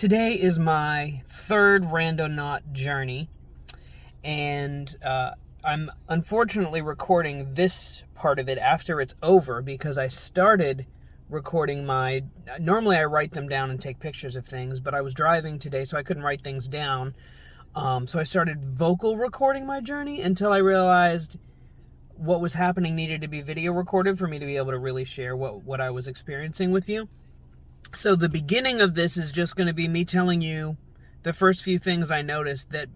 Today is my third Randonaut journey, and I'm unfortunately recording this part of it after it's over because I started recording normally I write them down and take pictures of things, but I was driving today so I couldn't write things down. So I started vocal recording my journey until I realized what was happening needed to be video recorded for me to be able to really share what I was experiencing with you. So the beginning of this is just going to be me telling you the first few things I noticed that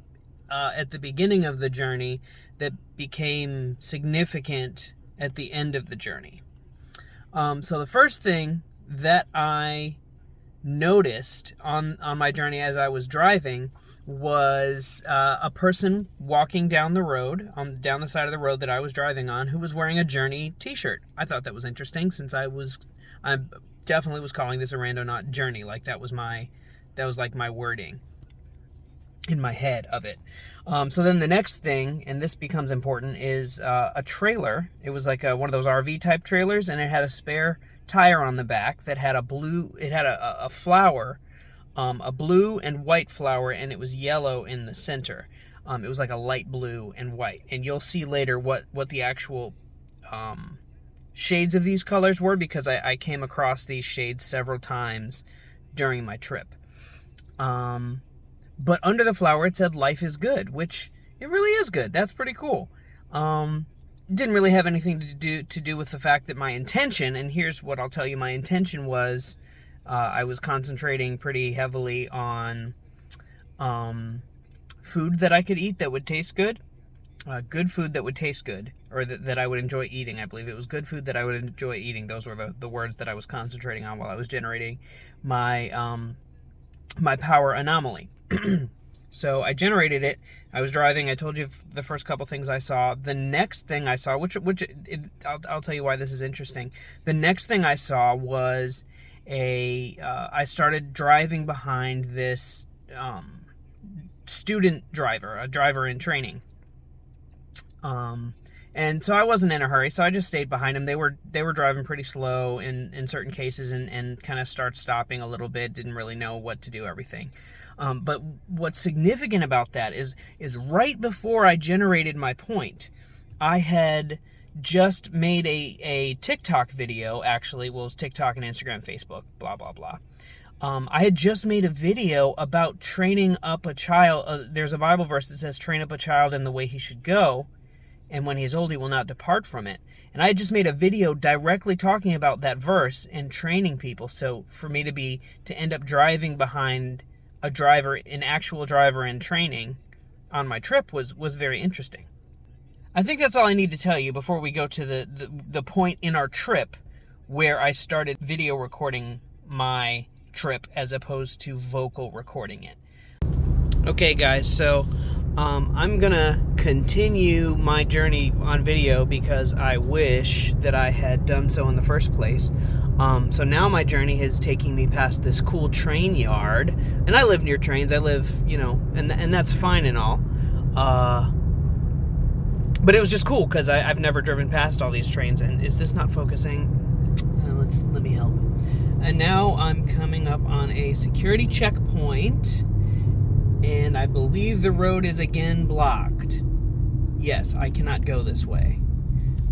at the beginning of the journey that became significant at the end of the journey. So the first thing that I noticed on my journey as I was driving was a person walking down the road, down the side of the road that I was driving on, who was wearing a Journey t-shirt. I thought that was interesting since I definitely was calling this a Randonaut journey. Like that was like my wording in my head of it. So then the next thing, and this becomes important, is a trailer. It was like one of those RV type trailers, and it had a spare tire on the back that had a flower, a blue and white flower, and it was yellow in the center. It was like a light blue and white, and you'll see later what the actual shades of these colors were, because I came across these shades several times during my trip. But under the flower it said "Life is good," which it really is good. That's pretty cool. Didn't really have anything to do with the fact that my intention, and here's what I'll tell you my intention was, I was concentrating pretty heavily on food that I could eat that would taste good. Good food that would taste good, or that I would enjoy eating. I believe it was good food that I would enjoy eating. Those were the words that I was concentrating on while I was generating my my power anomaly. So I generated it. I was driving. I told you the first couple things I saw. The next thing I saw, I'll tell you why this is interesting. The next thing I saw was I started driving behind this student driver, a driver in training. And so I wasn't in a hurry, so I just stayed behind him. They were driving pretty slow in certain cases and kind of stopping a little bit, didn't really know what to do, everything. But what's significant about that is right before I generated my point, I had just made a TikTok video, actually. Well, it was TikTok and Instagram, Facebook, blah, blah, blah. I had just made a video about training up a child. There's a Bible verse that says, "Train up a child in the way he should go, and when he is old, he will not depart from it." And I had just made a video directly talking about that verse and training people. So for me to end up driving behind an actual driver in training on my trip was very interesting. I think that's all I need to tell you before we go to the point in our trip where I started video recording my trip as opposed to vocal recording it. Okay, guys, so I'm gonna continue my journey on video because I wish that I had done so in the first place. So now my journey is taking me past this cool train yard, and I live near trains. I live, and that's fine and all. But it was just cool because I've never driven past all these trains. And is this not focusing? Let me help. And now I'm coming up on a security checkpoint, and I believe the road is again blocked. Yes, I cannot go this way.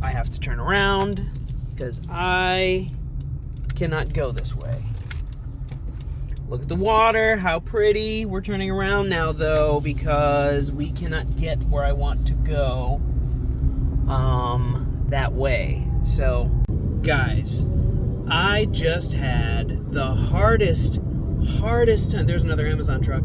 I have to turn around because I cannot go this way. Look at the water, how pretty. We're turning around now though because we cannot get where I want to go that way. So guys, I just had the hardest time. There's another Amazon truck.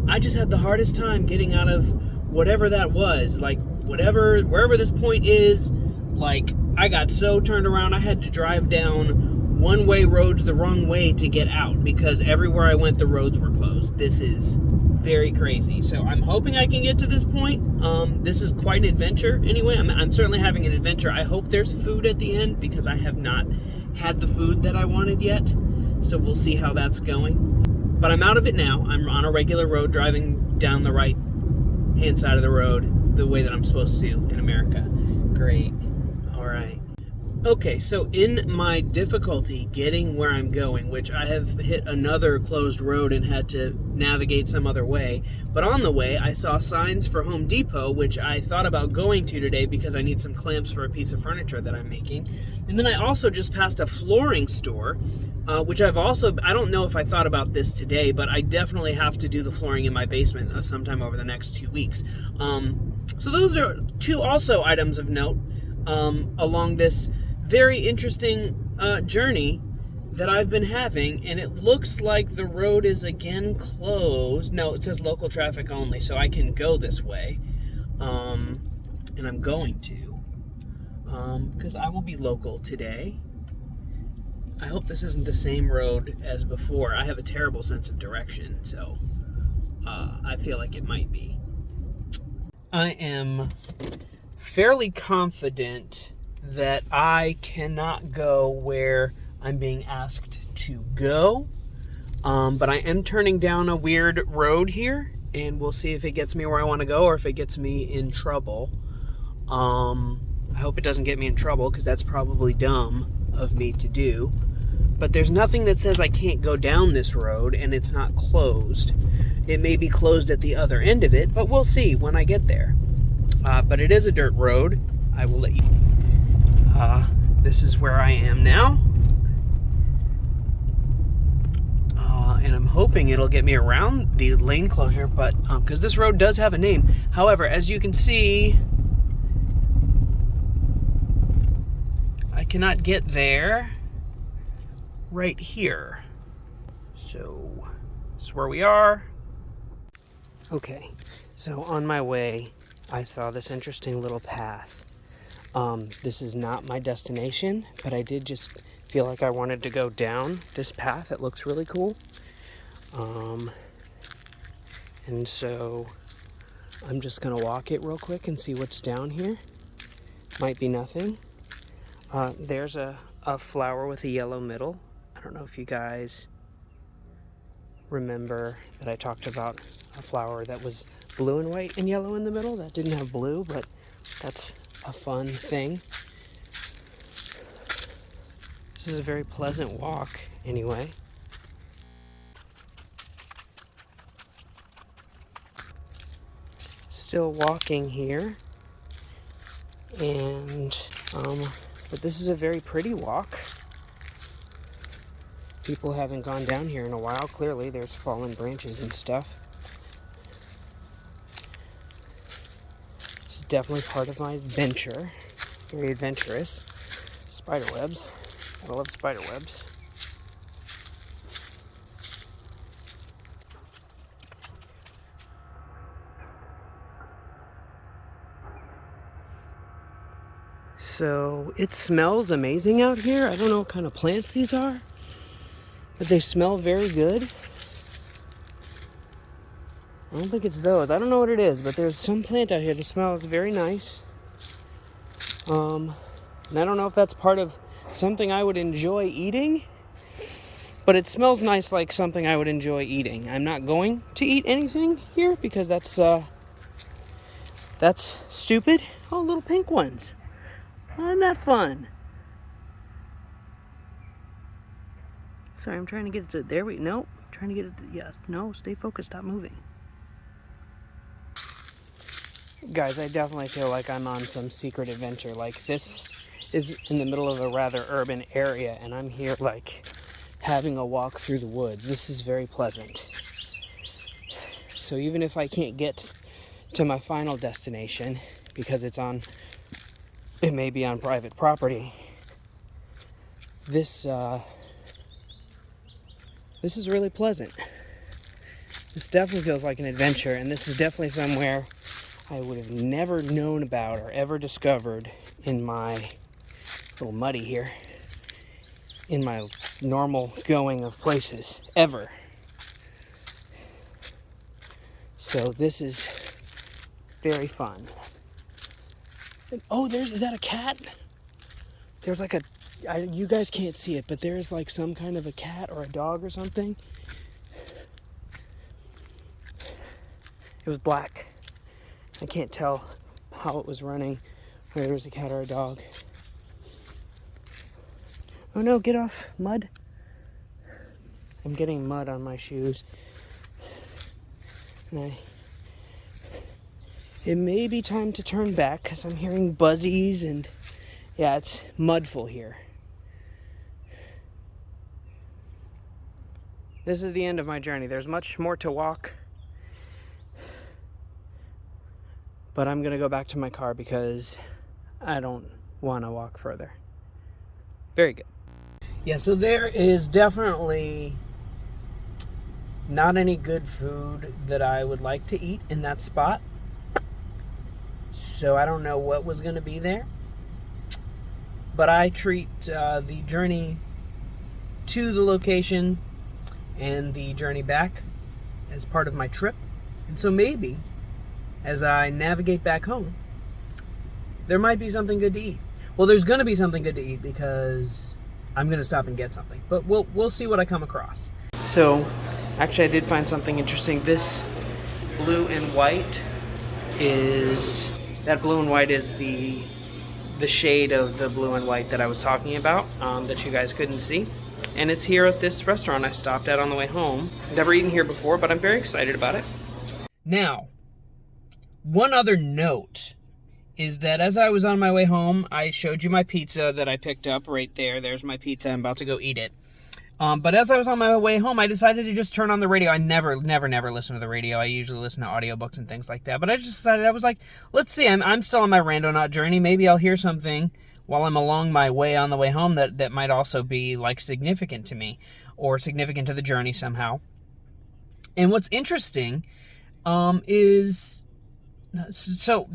I just had the hardest time getting out of whatever that was. Like wherever this point is, like I got so turned around I had to drive down one-way roads the wrong way to get out because everywhere I went the roads were closed. This is very crazy. So I'm hoping I can get to this point. This is quite an adventure. Anyway, I'm certainly having an adventure. I hope there's food at the end because I have not had the food that I wanted yet. So we'll see how that's going. But I'm out of it now. I'm on a regular road driving down the right hand side of the road the way that I'm supposed to in America. Great. All right. Okay, so in my difficulty getting where I'm going, which I have hit another closed road and had to navigate some other way, but on the way I saw signs for Home Depot, which I thought about going to today because I need some clamps for a piece of furniture that I'm making. And then I also just passed a flooring store, which I don't know if I thought about this today, but I definitely have to do the flooring in my basement sometime over the next 2 weeks. So those are two also items of note along this very interesting journey that I've been having, and it looks like the road is again closed. No, it says local traffic only, so I can go this way, and I'm going to, because I will be local today. I hope this isn't the same road as before. I have a terrible sense of direction, so I feel like it might be. I am fairly confident that I cannot go where I'm being asked to go, but I am turning down a weird road here, and we'll see if it gets me where I want to go or if it gets me in trouble. I hope it doesn't get me in trouble, because that's probably dumb of me to do, but there's nothing that says I can't go down this road, and it's not closed. It may be closed at the other end of it, but we'll see when I get there. But it is a dirt road. I will let you. This is where I am now. And I'm hoping it'll get me around the lane closure, but because this road does have a name. However, as you can see, I cannot get there right here. So this is where we are. Okay, so on my way, I saw this interesting little path. This is not my destination, but I did just feel like I wanted to go down this path. It looks really cool. And so I'm just gonna walk it real quick and see what's down here. Might be nothing. There's a flower with a yellow middle. I don't know if you guys remember that I talked about a flower that was blue and white and yellow in the middle. That didn't have blue, but that's a fun thing. This is a very pleasant walk anyway. Still walking here, and but this is a very pretty walk. People haven't gone down here in a while. Clearly there's fallen branches and stuff. This is definitely part of my adventure. Very adventurous. Spider webs. I love spider webs. So it smells amazing out here. I don't know what kind of plants these are, but they smell very good. I don't think it's those. I don't know what it is, but there's some plant out here that smells very nice. And I don't know if that's part of something I would enjoy eating, but it smells nice, like something I would enjoy eating. I'm not going to eat anything here because that's stupid. Oh, little pink ones. Isn't that fun? Sorry, I'm trying to get it to, there we, nope. Trying to get it to, yes, no, stay focused, stop moving. Guys, I definitely feel like I'm on some secret adventure. Like, this is in the middle of a rather urban area, and I'm here, like, having a walk through the woods. This is very pleasant. So even if I can't get to my final destination, because it may be on private property, this is really pleasant. This definitely feels like an adventure, and this is definitely somewhere I would have never known about or ever discovered in my little muddy here, in my normal going of places, ever. So this is very fun. And, oh, is that a cat? There's like you guys can't see it, but there's like some kind of a cat or a dog or something. It was black. I can't tell how it was running, whether it was a cat or a dog. Oh no, get off, mud. I'm getting mud on my shoes. And it may be time to turn back because I'm hearing buzzies and yeah, it's mudful here. This is the end of my journey. There's much more to walk, but I'm gonna go back to my car because I don't want to walk further. Very good. Yeah, so there is definitely not any good food that I would like to eat in that spot. So I don't know what was going to be there. But I treat the journey to the location and the journey back as part of my trip. And so maybe as I navigate back home, there might be something good to eat. Well, there's going to be something good to eat because I'm going to stop and get something. But we'll see what I come across. So, actually I did find something interesting. This blue and white is... That blue and white is the shade of the blue and white that I was talking about, that you guys couldn't see. And it's here at this restaurant I stopped at on the way home. Never eaten here before, but I'm very excited about it. Now, one other note is that as I was on my way home, I showed you my pizza that I picked up right there. There's my pizza. I'm about to go eat it. But as I was on my way home, I decided to just turn on the radio. I never listen to the radio. I usually listen to audiobooks and things like that. But I just decided, I was like, let's see, I'm still on my Randonaut journey. Maybe I'll hear something while I'm along my way on the way home that might also be like significant to me or significant to the journey somehow. And what's interesting is, so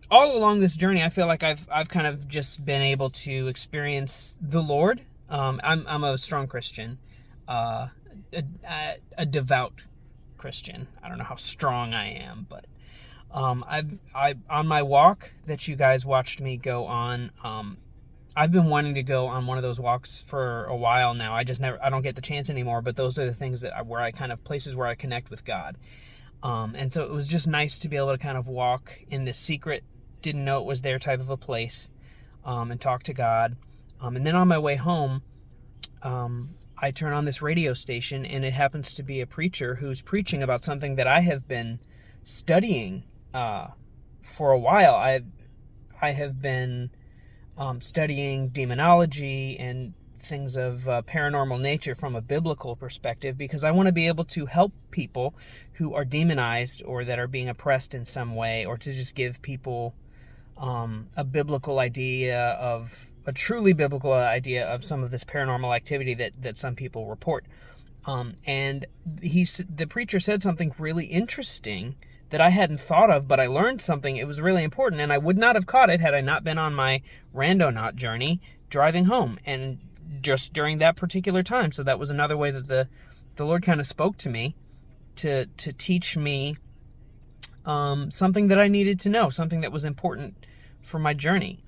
all along this journey, I feel like I've kind of just been able to experience the Lord. I'm a strong Christian, a devout Christian. I don't know how strong I am, but on my walk that you guys watched me go on, I've been wanting to go on one of those walks for a while now. I don't get the chance anymore, but those are the things places where I connect with God. And so it was just nice to be able to kind of walk in this secret, didn't know it was there type of a place, and talk to God. And then on my way home, I turn on this radio station, and it happens to be a preacher who's preaching about something that I have been studying for a while. I have been studying demonology and things of paranormal nature from a biblical perspective because I want to be able to help people who are demonized or that are being oppressed in some way, or to just give people a truly biblical idea of some of this paranormal activity that some people report. And the preacher said something really interesting that I hadn't thought of, but I learned something. It was really important, and I would not have caught it had I not been on my Randonaut journey driving home, and just during that particular time. So that was another way that the Lord kind of spoke to me to teach me something that I needed to know, something that was important for my journey,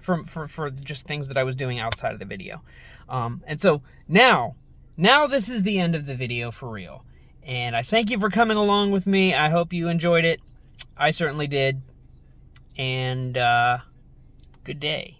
for just things that I was doing outside of the video. And so now this is the end of the video for real. And I thank you for coming along with me. I hope you enjoyed it. I certainly did. And good day.